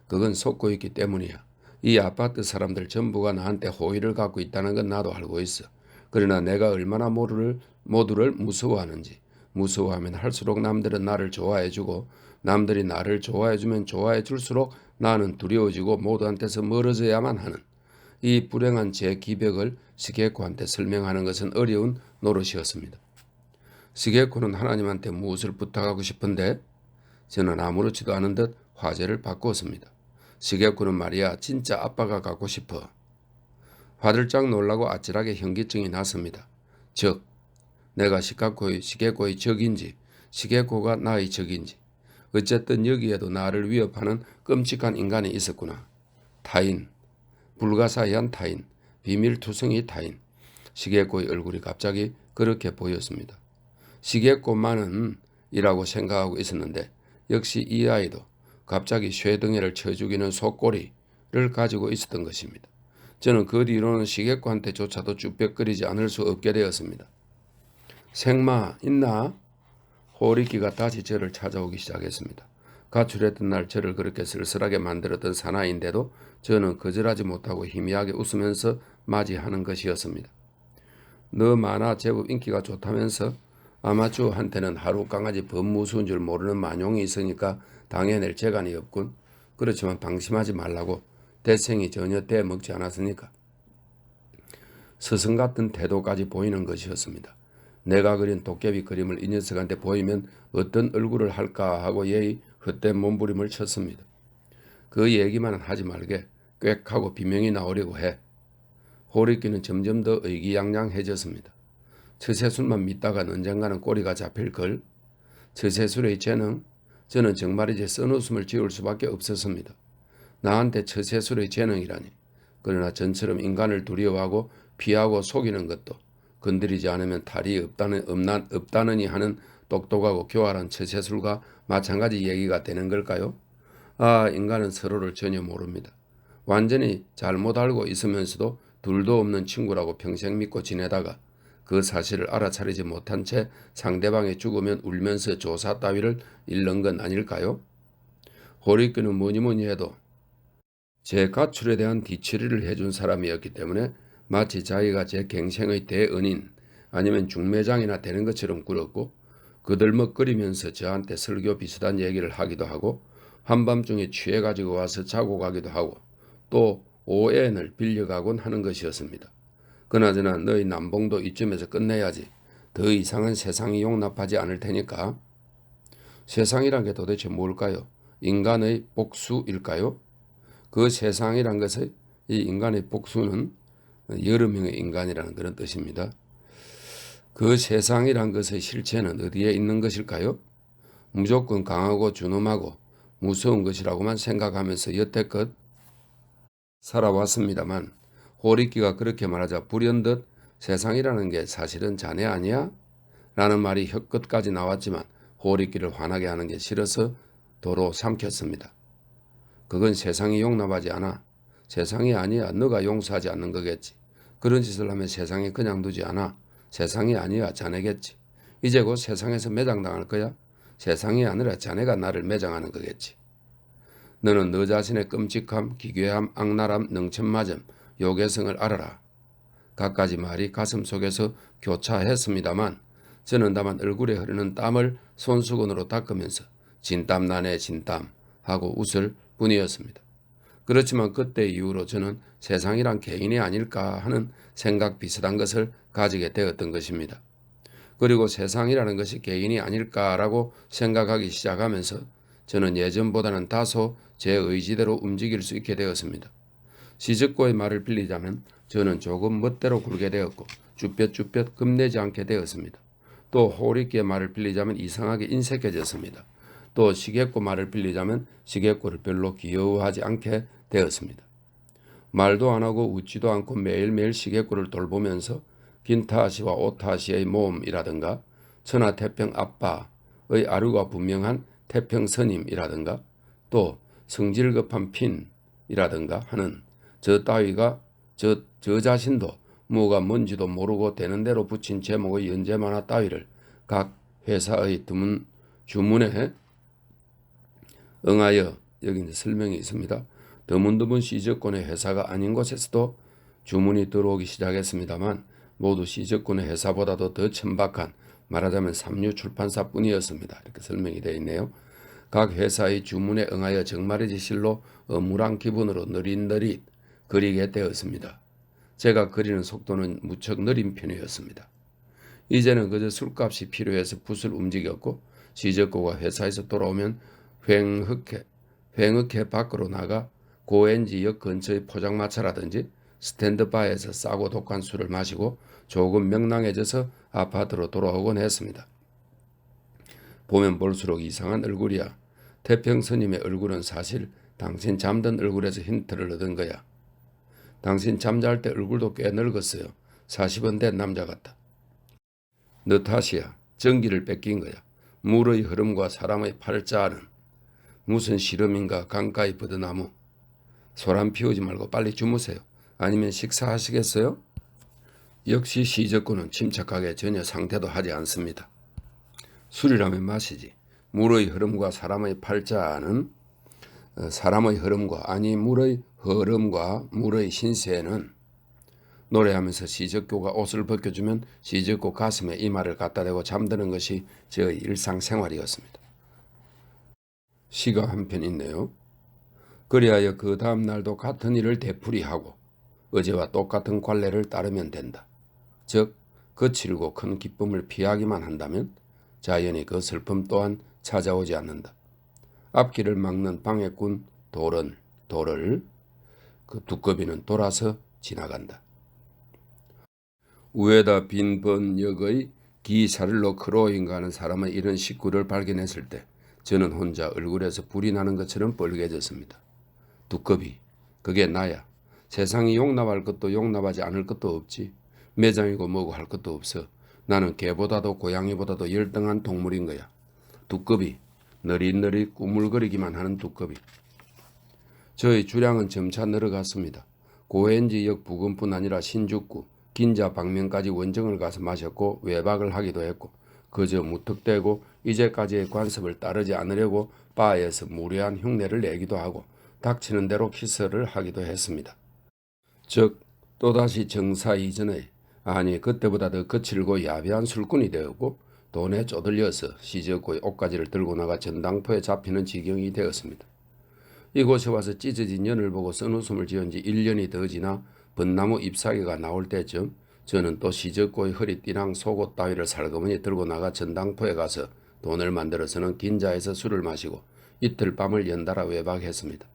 그건 속고 있기 때문이야. 이 아파트 사람들 전부가 나한테 호의를 갖고 있다는 건 나도 알고 있어. 그러나 내가 얼마나 모두를 무서워하는지, 무서워하면 할수록 남들은 나를 좋아해주고 남들이 나를 좋아해주면 좋아해줄수록 나는 두려워지고 모두한테서 멀어져야만 하는 이 불행한 제 기벽을 스게코한테 설명하는 것은 어려운 노릇이었습니다. 스게코는 하나님한테 무엇을 부탁하고 싶은데 저는 아무렇지도 않은 듯 화제를 바꾸었습니다. 스게코는 말이야 진짜 아빠가 갖고 싶어. 화들짝 놀라고 아찔하게 현기증이 났습니다. 즉 내가 스게코의 적인지 스게코가 나의 적인지 어쨌든 여기에도 나를 위협하는 끔찍한 인간이 있었구나. 타인, 불가사의한 타인, 비밀투성이 타인. 스게코의 얼굴이 갑자기 그렇게 보였습니다. 스게코만은 이라고 생각하고 있었는데 역시 이 아이도 갑자기 쇠등이를 쳐 죽이는 속꼬리를 가지고 있었던 것입니다. 저는 그 뒤로는 스게코한테조차도 쭈뼛거리지 않을 수 없게 되었습니다. 생마 있나? 호리끼가 다시 저를 찾아오기 시작했습니다. 가출했던 날 저를 그렇게 쓸쓸하게 만들었던 사나이인데도 저는 거절하지 못하고 희미하게 웃으면서 맞이하는 것이었습니다. 너 만화 제법 인기가 좋다면서? 아마추어한테는 하루 강아지 법무수인 줄 모르는 만용이 있으니까 당해낼 재간이 없군. 그렇지만 방심하지 말라고. 대생이 전혀 떼먹지 않았으니까. 스승 같은 태도까지 보이는 것이었습니다. 내가 그린 도깨비 그림을 이 녀석한테 보이면 어떤 얼굴을 할까 하고 예의 헛된 몸부림을 쳤습니다. 그 얘기만은 하지 말게. 꽥 하고 비명이 나오려고 해. 호리끼는 점점 더 의기양양해졌습니다. 처세술만 믿다간 언젠가는 꼬리가 잡힐걸. 처세술의 재능, 저는 정말이지 쓴웃음을 지을 수밖에 없었습니다. 나한테 처세술의 재능이라니. 그러나 전처럼 인간을 두려워하고 피하고 속이는 것도 건드리지 않으면 탈이 없다느니 하는 똑똑하고 교활한 처세술과 마찬가지 얘기가 되는 걸까요? 아, 인간은 서로를 전혀 모릅니다. 완전히 잘못 알고 있으면서도 둘도 없는 친구라고 평생 믿고 지내다가 그 사실을 알아차리지 못한 채 상대방이 죽으면 울면서 조사 따위를 잃는 건 아닐까요? 호리끼는 뭐니 해도 제 가출에 대한 뒤처리를 해준 사람이었기 때문에 마치 자기가 제 갱생의 대은인 아니면 중매장이나 되는 것처럼 굴었고 그들먹거리면서 저한테 설교 비슷한 얘기를 하기도 하고 한밤중에 취해가지고 와서 자고 가기도 하고 또 ON을 빌려가곤 하는 것이었습니다. 그나저나 너희 남봉도 이쯤에서 끝내야지. 더 이상은 세상이 용납하지 않을 테니까. 세상이란 게 도대체 뭘까요? 인간의 복수일까요? 그 세상이란 것의 이 인간의 복수는 여러 명의 인간이라는 그런 뜻입니다. 그 세상이란 것의 실체는 어디에 있는 것일까요? 무조건 강하고 준엄하고 무서운 것이라고만 생각하면서 여태껏 살아왔습니다만 호리끼가 그렇게 말하자 불현듯 세상이라는 게 사실은 자네 아니야? 라는 말이 혀끝까지 나왔지만 호리끼를 화나게 하는 게 싫어서 도로 삼켰습니다. 그건 세상이 용납하지 않아. 세상이 아니야. 너가 용서하지 않는 거겠지. 그런 짓을 하면 세상이 그냥 두지 않아. 세상이 아니야. 자네겠지. 이제 곧 세상에서 매장당할 거야. 세상이 아니라 자네가 나를 매장하는 거겠지. 너는 너 자신의 끔찍함, 기괴함, 악랄함, 능천맞음, 요괴성을 알아라. 갖가지 말이 가슴 속에서 교차했습니다만 저는 다만 얼굴에 흐르는 땀을 손수건으로 닦으면서 진땀 나네 진땀 하고 웃을 뿐이었습니다. 그렇지만 그때 이후로 저는 세상이란 개인이 아닐까 하는 생각 비슷한 것을 가지게 되었던 것입니다. 그리고 세상이라는 것이 개인이 아닐까라고 생각하기 시작하면서 저는 예전보다는 다소 제 의지대로 움직일 수 있게 되었습니다. 시즈코의 말을 빌리자면 저는 조금 멋대로 굴게 되었고 쭈뼛쭈뼛 겁내지 않게 되었습니다. 또 호리끼의 말을 빌리자면 이상하게 인색해졌습니다. 또 시게코 말을 빌리자면 시게코를 별로 귀여워하지 않게 되었습니다. 말도 안 하고 웃지도 않고 매일매일 시게코를 돌보면서 긴타시와 오타시의 모험이라든가 천하태평 아빠의 아류가 분명한 태평스님이라든가 또 성질급한 핀이라든가 하는 저 따위가 저 자신도 뭐가 뭔지도 모르고 되는 대로 붙인 제목의 연재 만화 따위를 각 회사의 주문에 응하여 여기 이제 설명이 있습니다. 드문드문 시저권의 회사가 아닌 곳에서도 주문이 들어오기 시작했습니다만 모두 시저권의 회사보다도 더 천박한 말하자면 삼류 출판사뿐이었습니다. 이렇게 설명이 되어 있네요. 각 회사의 주문에 응하여 정말이지 실로 어물한 기분으로 느릿느릿 그리게 되었습니다. 제가 그리는 속도는 무척 느린 편이었습니다. 이제는 그저 술값이 필요해서 붓을 움직였고 시적고가 회사에서 돌아오면 휑흑해 밖으로 나가 고엔지역 근처의 포장마차라든지 스탠드바에서 싸고 독한 술을 마시고 조금 명랑해져서 아파트로 돌아오곤 했습니다. 보면 볼수록 이상한 얼굴이야. 태평스님의 얼굴은 사실 당신 잠든 얼굴에서 힌트를 얻은 거야. 당신 잠잘 때 얼굴도 꽤 늙었어요. 40은 된 남자 같다. 너 탓이야. 전기를 뺏긴 거야. 물의 흐름과 사람의 팔자는 무슨 시름인가 강가의 버드나무. 소란 피우지 말고 빨리 주무세요. 아니면 식사하시겠어요? 역시 시적구는 침착하게 전혀 상태도 하지 않습니다. 술이라면 마시지. 물의 흐름과 사람의 팔자는 사람의 흐름과 아니 물의 흐름과 물의 신세는 노래하면서 시적교가 옷을 벗겨주면 시적교 가슴에 이마를 갖다 대고 잠드는 것이 저의 일상생활이었습니다. 시가 한 편 있네요. 그리하여 그 다음 날도 같은 일을 되풀이하고 어제와 똑같은 관례를 따르면 된다. 즉 거칠고 큰 기쁨을 피하기만 한다면 자연히 그 슬픔 또한 찾아오지 않는다. 앞길을 막는 방해꾼 돌을 그 두꺼비는 돌아서 지나간다. 우에다 빈 번역의 기사를로 크로잉가 하는 사람의 이런 식구를 발견했을 때 저는 혼자 얼굴에서 불이 나는 것처럼 뻘개졌습니다. 두꺼비, 그게 나야. 세상이 용납할 것도 용납하지 않을 것도 없지. 매장이고 뭐고 할 것도 없어. 나는 개보다도 고양이보다도 열등한 동물인 거야. 두꺼비, 너릿너릿 꾸물거리기만 하는 두꺼비. 저의 주량은 점차 늘어갔습니다. 고엔지역 부근뿐 아니라 신주구, 긴자 방면까지 원정을 가서 마셨고 외박을 하기도 했고 그저 무턱대고 이제까지의 관습을 따르지 않으려고 바에서 무례한 흉내를 내기도 하고 닥치는 대로 키스를 하기도 했습니다. 즉 또다시 정사 이전의 아니 그때보다 더 거칠고 야비한 술꾼이 되었고 돈에 쪼들려서 시적고의 옷가지를 들고 나가 전당포에 잡히는 지경이 되었습니다. 이곳에 와서 찢어진 연을 보고 쓴웃음을 지은 지 1년이 더 지나 벚나무 잎사귀가 나올 때쯤 저는 또 시적고의 허리띠랑 속옷 따위를 살그머니 들고 나가 전당포에 가서 돈을 만들어서는 긴자에서 술을 마시고 이틀 밤을 연달아 외박했습니다.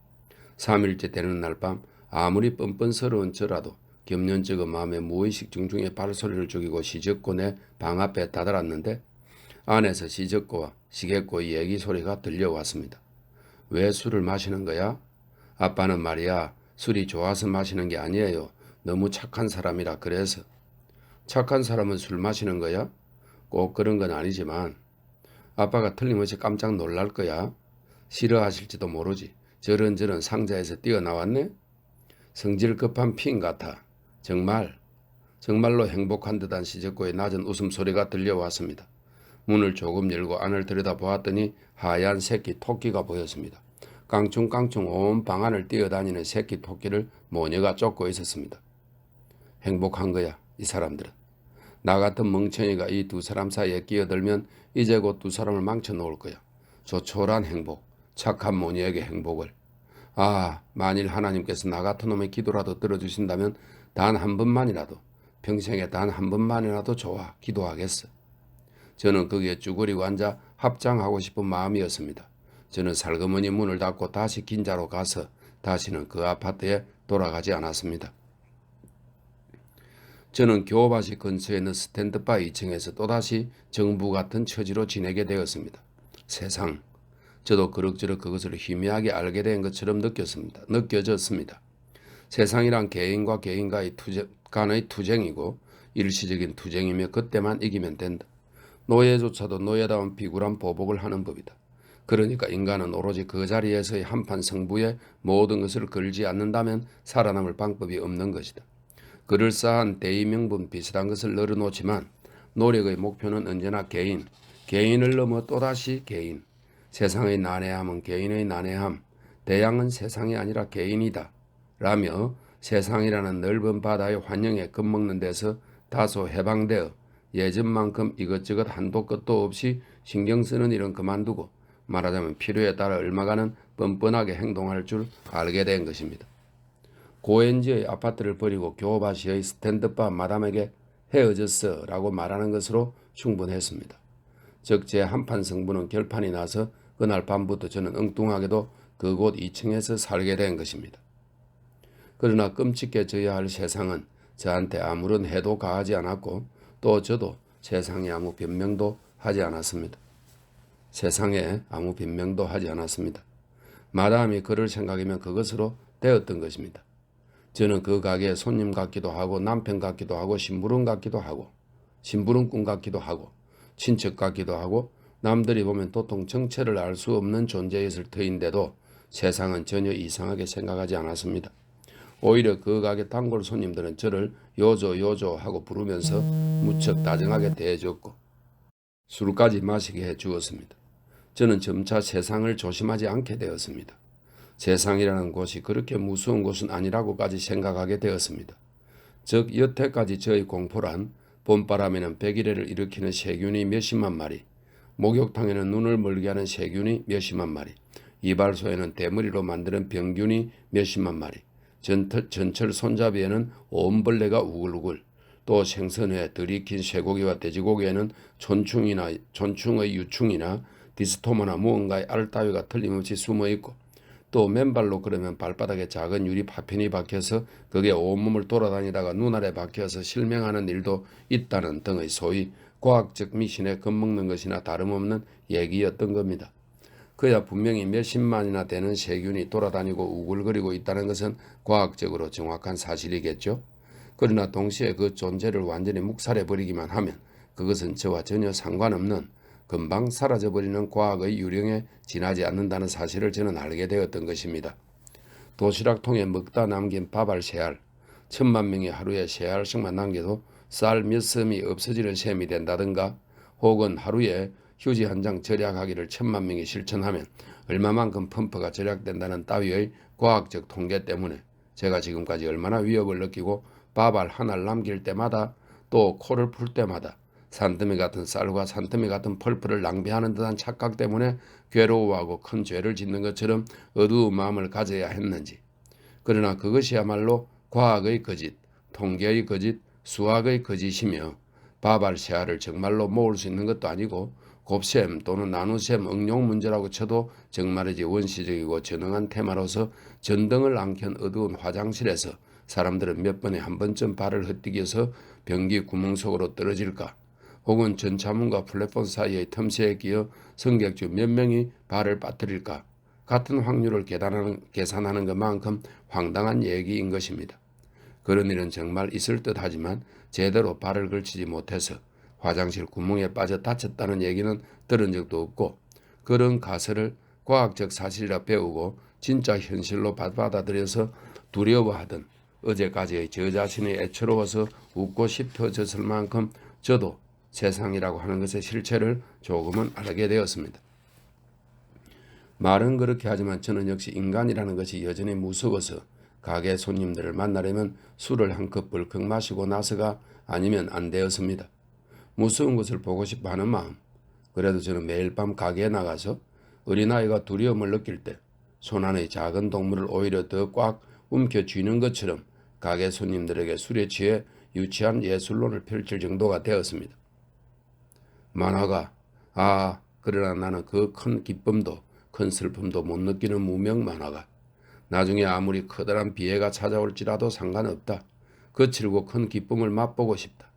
3일째 되는 날 밤 아무리 뻔뻔스러운 저라도 겸연쩍은 마음에 무의식 중중에 발소리를 죽이고 시적고 내 방 앞에 다다랐는데 안에서 시적고와 시객고의 얘기 소리가 들려왔습니다. 왜 술을 마시는 거야? 아빠는 말이야 술이 좋아서 마시는 게 아니에요. 너무 착한 사람이라 그래서. 착한 사람은 술 마시는 거야? 꼭 그런 건 아니지만 아빠가 틀림없이 깜짝 놀랄 거야. 싫어하실지도 모르지. 저런저런 상자에서 뛰어나왔네? 성질 급한 핑 같아. 정말로 행복한 듯한 시적고의 낮은 웃음소리가 들려왔습니다. 문을 조금 열고 안을 들여다보았더니 하얀 새끼 토끼가 보였습니다. 깡충깡충 온 방 안을 뛰어다니는 새끼 토끼를 모녀가 쫓고 있었습니다. 행복한 거야, 이 사람들은. 나 같은 멍청이가 이 두 사람 사이에 끼어들면 이제 곧 두 사람을 망쳐놓을 거야. 조촐한 행복, 착한 모녀에게 행복을. 만일 하나님께서 나 같은 놈의 기도라도 들어주신다면 단 한 번만이라도, 평생에 단 한 번만이라도 좋아, 기도하겠어. 저는 거기에 쭈그리고 앉아 합장하고 싶은 마음이었습니다. 저는 살그머니 문을 닫고 다시 긴자로 가서 다시는 그 아파트에 돌아가지 않았습니다. 저는 교바시 근처에 있는 스탠드바 2층에서 또다시 정부 같은 처지로 지내게 되었습니다. 세상, 저도 그럭저럭 그것을 희미하게 알게 된 것처럼 느껴졌습니다. 세상이란 개인과 개인과의 간의 투쟁이고 일시적인 투쟁이며 그때만 이기면 된다. 노예조차도 노예다운 비굴한 보복을 하는 법이다. 그러니까 인간은 오로지 그 자리에서의 한판 승부에 모든 것을 걸지 않는다면 살아남을 방법이 없는 것이다. 그럴싸한 대의명분 비슷한 것을 널어놓지만 노력의 목표는 언제나 개인을 넘어 또다시 개인. 세상의 난해함은 개인의 난해함, 대양은 세상이 아니라 개인이다 라며 세상이라는 넓은 바다의 환영에 겁먹는 데서 다소 해방되어 예전만큼 이것저것 한도 끝도 없이 신경 쓰는 일은 그만두고 말하자면 필요에 따라 얼마가는 뻔뻔하게 행동할 줄 알게 된 것입니다. 고엔지의 아파트를 버리고 교바시의 스탠드바 마담에게 헤어졌어 라고 말하는 것으로 충분했습니다. 즉 제 한판 승부는 결판이 나서 그날 밤부터 저는 엉뚱하게도 그곳 2층에서 살게 된 것입니다. 그러나 끔찍해져야 할 세상은 저한테 아무런 해도 가하지 않았고 또 저도 세상에 아무 변명도 하지 않았습니다. 세상에 아무 변명도 하지 않았습니다. 마담이 그럴 생각이면 그것으로 되었던 것입니다. 저는 그 가게에 손님 같기도 하고 남편 같기도 하고 심부름 같기도 하고 심부름꾼 같기도 하고 친척 같기도 하고 남들이 보면 도통 정체를 알 수 없는 존재였을 터인데도 세상은 전혀 이상하게 생각하지 않았습니다. 오히려 그 가게 단골 손님들은 저를 요조 하고 부르면서 무척 다정하게 대해줬고 술까지 마시게 해주었습니다. 저는 점차 세상을 조심하지 않게 되었습니다. 세상이라는 곳이 그렇게 무서운 곳은 아니라고까지 생각하게 되었습니다. 즉 여태까지 저의 공포란 봄바람에는 백일해를 일으키는 세균이 몇십만 마리, 목욕탕에는 눈을 멀게 하는 세균이 몇십만 마리, 이발소에는 대머리로 만드는 병균이 몇십만 마리, 전철 손잡이에는 온벌레가 우글우글, 또 생선회에 들이킨 쇠고기와 돼지고기에는 촌충의 유충이나 디스토마나 무언가의 알 따위가 틀림없이 숨어있고 또 맨발로 걸으면 발바닥에 작은 유리 파편이 박혀서 그게 온몸을 돌아다니다가 눈알에 박혀서 실명하는 일도 있다는 등의 소위 과학적 미신에 겁먹는 것이나 다름없는 얘기였던 겁니다. 그야 분명히 몇십만이나 되는 세균이 돌아다니고 우글거리고 있다는 것은 과학적으로 정확한 사실이겠죠. 그러나 동시에 그 존재를 완전히 묵살해버리기만 하면 그것은 저와 전혀 상관없는 금방 사라져버리는 과학의 유령에 지나지 않는다는 사실을 저는 알게 되었던 것입니다. 도시락통에 먹다 남긴 밥알 새알, 1000만 명이 하루에 새알씩만 남겨도 쌀 몇 섬이 없어지는 셈이 된다든가 혹은 하루에 휴지 한 장 절약하기를 1000만 명이 실천하면 얼마만큼 펌프가 절약된다는 따위의 과학적 통계 때문에 제가 지금까지 얼마나 위협을 느끼고 밥알 하나를 남길 때마다 또 코를 풀 때마다 산더미 같은 쌀과 산더미 같은 펄프를 낭비하는 듯한 착각 때문에 괴로워하고 큰 죄를 짓는 것처럼 어두운 마음을 가져야 했는지. 그러나 그것이야말로 과학의 거짓, 통계의 거짓, 수학의 거짓이며 밥알 새알을 정말로 모을 수 있는 것도 아니고 곱셈 또는 나눗셈 응용 문제라고 쳐도 정말이지 원시적이고 전능한 테마로서 전등을 안 켠 어두운 화장실에서 사람들은 몇 번에 한 번쯤 발을 헛디뎌서 변기 구멍 속으로 떨어질까 혹은 전차문과 플랫폼 사이의 틈새에 끼어 승객주 몇 명이 발을 빠뜨릴까 같은 확률을 계산하는 것만큼 황당한 얘기인 것입니다. 그런 일은 정말 있을 듯하지만 제대로 발을 걸치지 못해서 화장실 구멍에 빠져 다쳤다는 얘기는 들은 적도 없고 그런 가설을 과학적 사실이라 배우고 진짜 현실로 받아들여서 두려워하던 어제까지의 저 자신이 애처로워서 웃고 싶어졌을 만큼 저도 세상이라고 하는 것의 실체를 조금은 알게 되었습니다. 말은 그렇게 하지만 저는 역시 인간이라는 것이 여전히 무서워서 가게 손님들을 만나려면 술을 한 컵 벌컥 마시고 나서가 아니면 안 되었습니다. 무서운 것을 보고 싶어 하는 마음. 그래도 저는 매일 밤 가게에 나가서 어린아이가 두려움을 느낄 때 손 안의 작은 동물을 오히려 더 꽉 움켜쥐는 것처럼 가게 손님들에게 술에 취해 유치한 예술론을 펼칠 정도가 되었습니다. 만화가 그러나 나는 그 큰 기쁨도 큰 슬픔도 못 느끼는 무명 만화가 나중에 아무리 커다란 비애가 찾아올지라도 상관없다. 거칠고 큰 기쁨을 맛보고 싶다.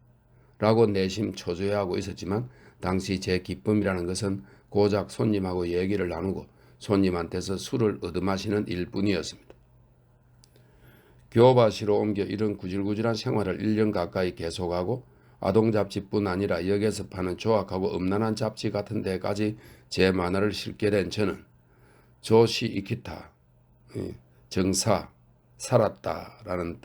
라고 내심 초조해하고 있었지만 당시 제 기쁨이라는 것은 고작 손님하고 얘기를 나누고 손님한테서 술을 얻어마시는 일뿐이었습니다. 교바시로 옮겨 이런 구질구질한 생활을 1년 가까이 계속하고 아동잡지뿐 아니라 역에서 파는 조악하고 음란한 잡지 같은 데까지 제 만화를 실게 된 저는 조시 이키타, 정사, 살았다라는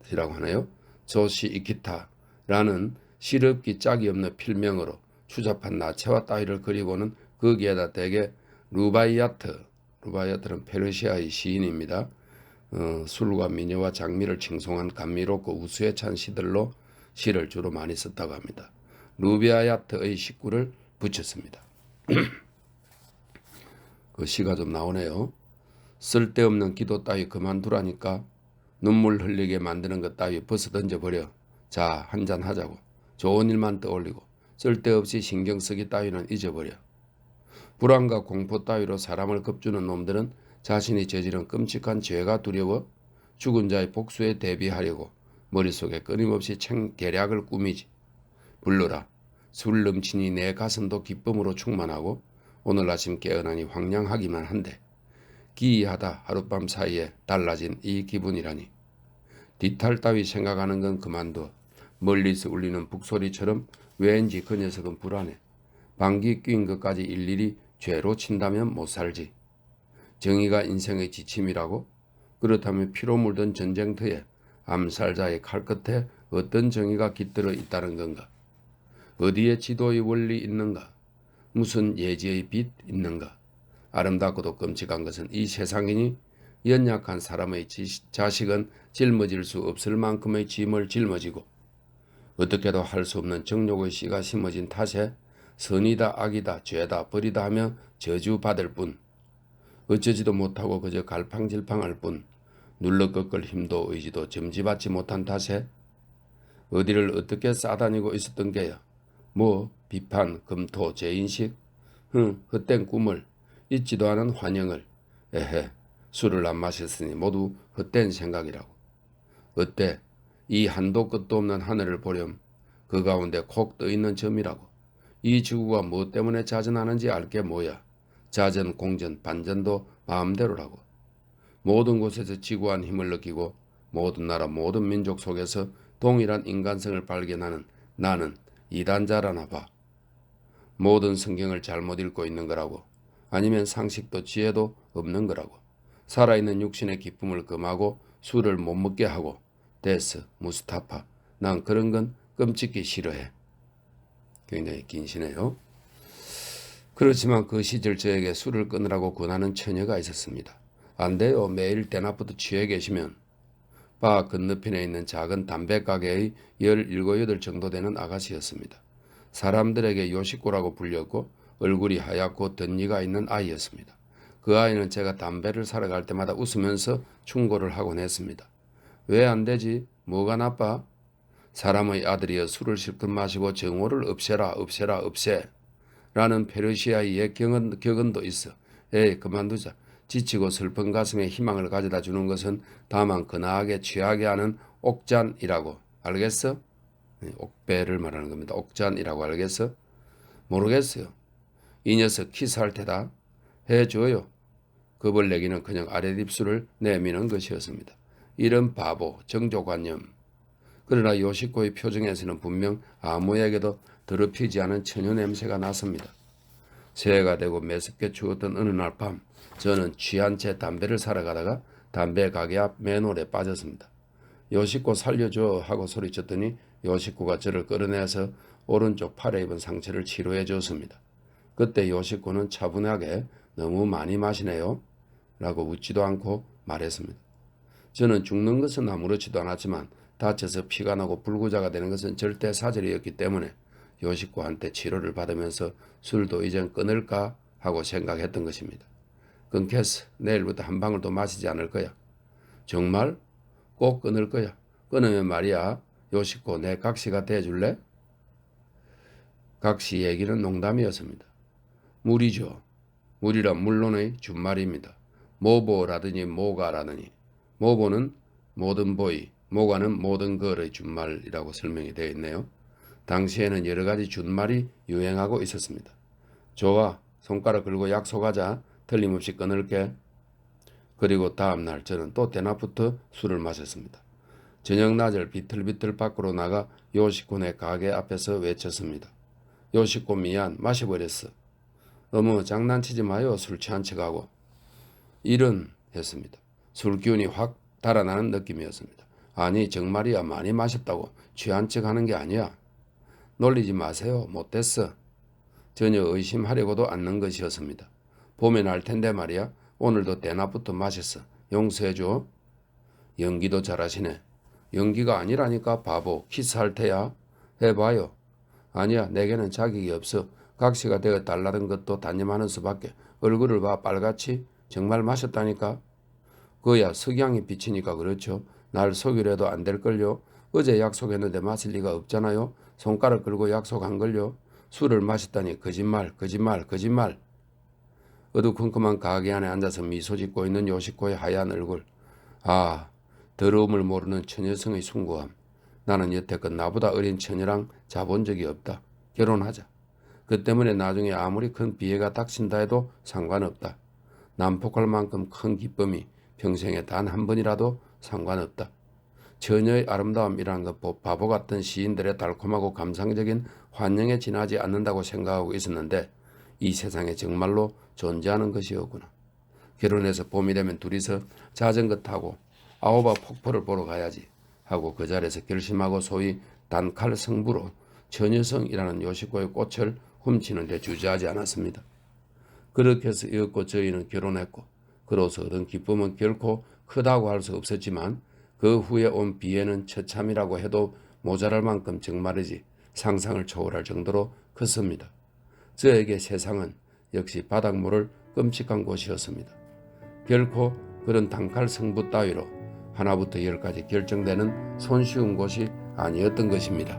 뜻이라고 하네요. 조시 이키타라는 실없기 짝이 없는 필명으로 추잡한 나체와 따위를 그리고는 거기에다 대개 루바이아트, 루바이아트는 페르시아의 시인입니다. 술과 미녀와 장미를 칭송한 감미롭고 우수에 찬 시들로 시를 주로 많이 썼다고 합니다. 루바이아트의 식구를 붙였습니다. 그 시가 좀 나오네요. 쓸데없는 기도 따위 그만두라니까. 눈물 흘리게 만드는 것 따위 벗어 던져버려. 자, 한잔 하자고. 좋은 일만 떠올리고 쓸데없이 신경 쓰기 따위는 잊어버려. 불안과 공포 따위로 사람을 겁주는 놈들은 자신이 저지른 끔찍한 죄가 두려워 죽은 자의 복수에 대비하려고 머릿속에 끊임없이 계략을 꾸미지. 불러라. 술 넘치니 내 가슴도 기쁨으로 충만하고 오늘 아침 깨어나니 황량하기만 한데 기이하다 하룻밤 사이에 달라진 이 기분이라니. 뒤탈 따위 생각하는 건 그만둬. 멀리서 울리는 북소리처럼 왠지 그 녀석은 불안해. 방귀 낀 것까지 일일이 죄로 친다면 못 살지. 정의가 인생의 지침이라고? 그렇다면 피로 물든 전쟁터에 암살자의 칼끝에 어떤 정의가 깃들어 있다는 건가? 어디에 지도의 원리 있는가? 무슨 예지의 빛 있는가? 아름답고도 끔찍한 것은 이 세상이니 연약한 사람의 자식은 짊어질 수 없을 만큼의 짐을 짊어지고 어떻게도 할 수 없는 정욕의 씨가 심어진 탓에 선이다 악이다 죄다 벌이다 하며 저주받을 뿐 어쩌지도 못하고 그저 갈팡질팡할 뿐 눌러 꺾을 힘도 의지도 점지받지 못한 탓에 어디를 어떻게 싸다니고 있었던 게야. 뭐 비판, 검토, 죄인식, 헛된 꿈을, 잊지도 않은 환영을, 에헤 술을 안 마셨으니 모두 헛된 생각이라고. 어때? 이 한도 끝도 없는 하늘을 보렴 그 가운데 콕 떠있는 점이라고. 이 지구가 뭐 때문에 자전하는지 알게 뭐야. 자전, 공전, 반전도 마음대로라고. 모든 곳에서 지구한 힘을 느끼고 모든 나라 모든 민족 속에서 동일한 인간성을 발견하는 나는 이단자라나 봐. 모든 성경을 잘못 읽고 있는 거라고. 아니면 상식도 지혜도 없는 거라고. 살아있는 육신의 기쁨을 금하고 술을 못 먹게 하고. 데스, 무스타파. 난 그런 건 끔찍히 싫어해. 굉장히 긴 시네요. 그렇지만 그 시절 저에게 술을 끊으라고 권하는 처녀가 있었습니다. 안 돼요. 매일 대낮부터 취해 계시면. 바 건너편에 있는 작은 담배 가게의 17, 8 정도 되는 아가씨였습니다. 사람들에게 요식구라고 불렸고 얼굴이 하얗고 덧니가 있는 아이였습니다. 그 아이는 제가 담배를 사러 갈 때마다 웃으면서 충고를 하곤 했습니다. 왜 안 되지? 뭐가 나빠? 사람의 아들이여 술을 실컷 마시고 정오를 없애라 없애라 없애. 라는 페르시아의 격언도 있어. 에이 그만두자. 지치고 슬픈 가슴에 희망을 가져다 주는 것은 다만 근하게 취하게 하는 옥잔이라고. 알겠어? 옥배를 말하는 겁니다. 옥잔이라고 알겠어? 모르겠어요. 이 녀석 키스할 테다. 해줘요. 겁을 내기는 그냥 아랫입술을 내미는 것이었습니다. 이런 바보, 정조관념. 그러나 요시코의 표정에서는 분명 아무에게도 더럽히지 않은 처녀 냄새가 났습니다. 새해가 되고 매섭게 추웠던 어느 날 밤 저는 취한 채 담배를 사러 가다가 담배 가게 앞 맨홀에 빠졌습니다. 요시코 살려줘 하고 소리쳤더니 요시코가 저를 끌어내서 오른쪽 팔에 입은 상처를 치료해 줬습니다. 그때 요시코는 차분하게 너무 많이 마시네요 라고 웃지도 않고 말했습니다. 저는 죽는 것은 아무렇지도 않았지만 다쳐서 피가 나고 불구자가 되는 것은 절대 사절이었기 때문에 요시코한테 치료를 받으면서 술도 이젠 끊을까 하고 생각했던 것입니다. 끊겠어. 내일부터 한 방울도 마시지 않을 거야. 정말? 꼭 끊을 거야. 끊으면 말이야. 요시코 내 각시가 돼줄래? 각시 얘기는 농담이었습니다. 물이죠. 물이란 물론의 준말입니다. 모보라더니 모가라더니. 모보는 모든 보이, 모가는 모든 걸의 준말이라고 설명이 되어 있네요. 당시에는 여러 가지 준말이 유행하고 있었습니다. 좋아, 손가락 걸고 약속하자. 틀림없이 끊을게. 그리고 다음날 저는 또 대낮부터 술을 마셨습니다. 저녁 낮을 비틀비틀 밖으로 나가 요시코네 가게 앞에서 외쳤습니다. 요시코 미안, 마셔버렸어. 어머 장난치지 마요. 술 취한 척하고. 이런 했습니다. 술 기운이 확 달아나는 느낌이었습니다. 아니 정말이야. 많이 마셨다고 취한 척하는 게 아니야. 놀리지 마세요. 못됐어. 전혀 의심하려고도 않는 것이었습니다. 보면 알 텐데 말이야. 오늘도 대낮부터 마셨어. 용서해줘. 연기도 잘하시네. 연기가 아니라니까 바보. 키스할 테야. 해봐요. 아니야, 내게는 자격이 없어. 각시가 되어 달라는 것도 단념하는 수밖에. 얼굴을 봐, 빨갛지? 정말 마셨다니까. 그야 석양이 비치니까 그렇죠. 날 속이려도 안 될걸요. 어제 약속했는데 마실 리가 없잖아요. 손가락 끌고 약속한걸요. 술을 마셨다니 거짓말, 거짓말, 거짓말. 어두컴컴한 가게 안에 앉아서 미소 짓고 있는 요시코의 하얀 얼굴. 아, 더러움을 모르는 처녀성의 숭고함. 나는 여태껏 나보다 어린 처녀랑 자본 적이 없다. 결혼하자. 그 때문에 나중에 아무리 큰 비애가 닥친다 해도 상관없다. 난폭할 만큼 큰 기쁨이 평생에 단 한 번이라도 상관없다. 처녀의 아름다움이란 것 바보 같던 시인들의 달콤하고 감상적인 환영에 지나지 않는다고 생각하고 있었는데 이 세상에 정말로 존재하는 것이었구나. 결혼해서 봄이 되면 둘이서 자전거 타고 아오바 폭포를 보러 가야지 하고 그 자리에서 결심하고 소위 단칼 승부로 처녀성이라는 요시코의 꽃을 훔치는 데 주저하지 않았습니다. 그렇게 해서 이었고 저희는 결혼했고 그로서 얻은 기쁨은 결코 크다고 할 수 없었지만 그 후에 온 비애는 처참이라고 해도 모자랄 만큼 정말이지 상상을 초월할 정도로 컸습니다. 저에게 세상은 역시 바닷물을 끔찍한 곳이었습니다. 결코 그런 단칼 승부 따위로 하나부터 열까지 결정되는 손쉬운 곳이 아니었던 것입니다.